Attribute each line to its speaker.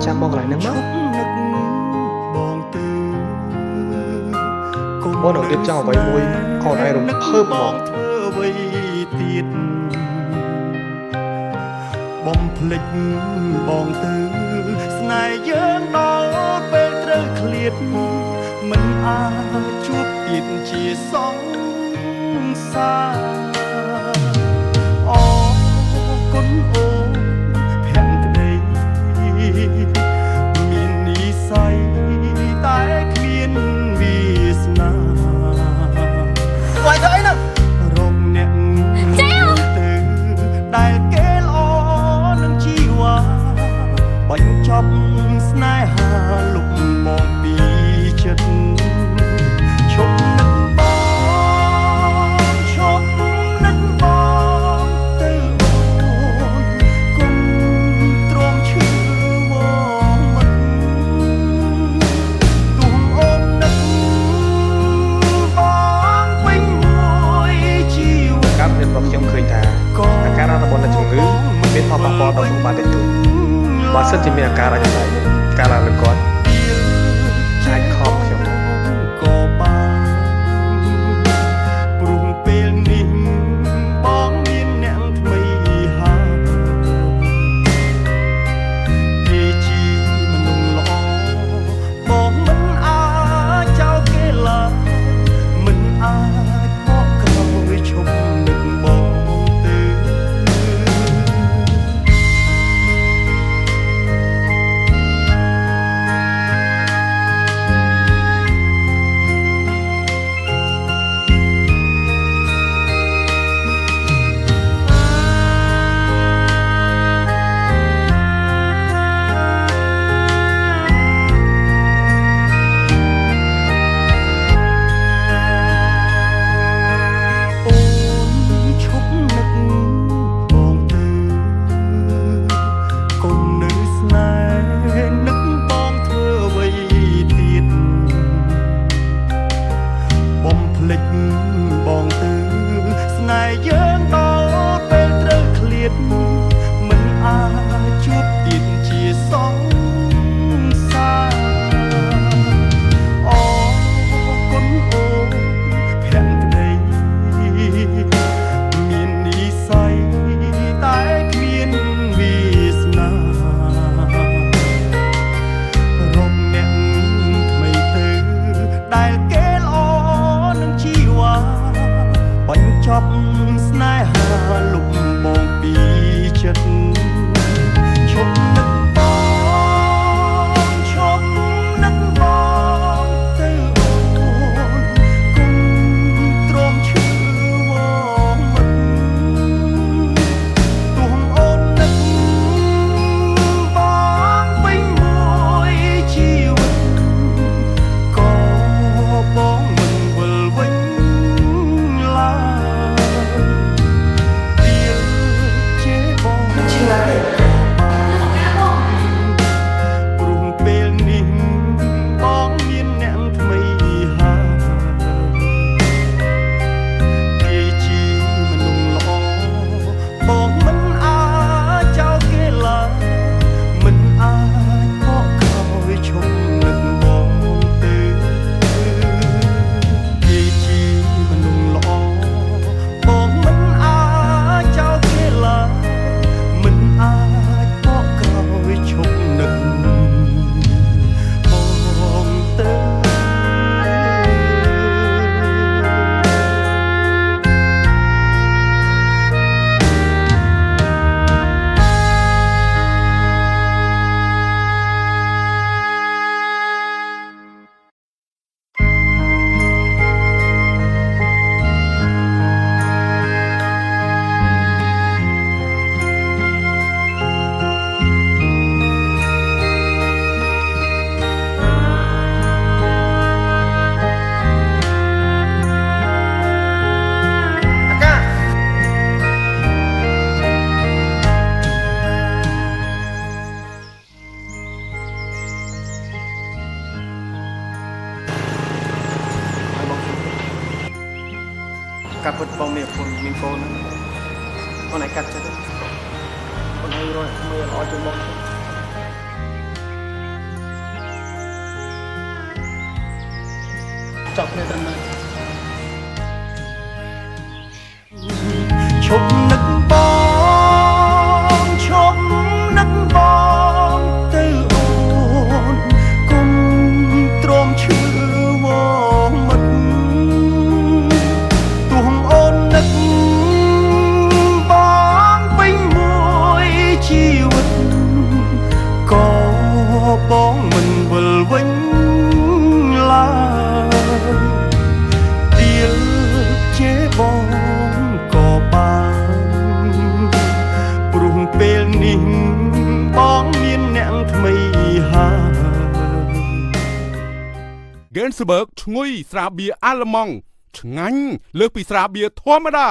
Speaker 1: ចាំបងកន្លែងហ្នឹងមកបងនឹងរៀបចំអ្វីមួយអូនឯងរំភើបមក
Speaker 2: ធ្វើអ្វីទៀតបំភ្លេចបងទៅស្នេហ៍យើងដល់ពេលត្រូវឃ្លាតមិនអាចជួបទៀតជាសង្សារអរគុណអូនភក្តីមាននិស្ស័យតែគ្មានវាសនាវាយទៅអីហ្នឹងរងអ្នកទៅដែលគេល្អនឹងជីវ៉ាបញ្ចប់ស្នេហាលុបមកពីចិត្តឈប់នឹកបងឈប់នឹកបងទៅអូនគុំទ្រាំឈឺវងមិនទុំអូននឹកបងវិញមួយជីវិត
Speaker 1: កម្មវិធីរបស់ខ្ញុំឃើញថាអាការៈរបស់អ្នកជំងឺមានផលប៉ះពាល់ដល់សុខភាពតិចតួចបើសិនជាមានអាការៈយ៉ាងไรការឡើងលើគាត់អាចខំខ្ញុំ
Speaker 2: ក៏បានព្រោះពេលនេះបងមានអ្នកថ្មីហើយគេជាមនុស្សល្អបងមិនអាចចោលគេឡើយមិនអាចមកក្រោយឈប់នឹកបងទៅ
Speaker 1: កាត់ពិតបងមានកូនហ្នឹងបងឯងកាត់ចិត្តបងឯងរកថ្មីល្អជាងបង
Speaker 3: ចប់គ្នាត្រឹមហ្នឹង
Speaker 2: ឈប់នឹកបងឈប់នឹកបងទៅអូនកុំទ្រាំឈឺវមិត្តទោះអូននឹកបងពេញមួយជីវិតក៏បងមិនវិលវិញឡើយទៀតជេរបងក៏បានព្រោះពេលនេះបងមានអ្នកថ្មីហើយ
Speaker 4: Gensberg ឈ្ងុយស្រាបៀរអាល្លឺម៉ង់ឆ្ងាញ់លើសពីស្រាបៀរធម្មតា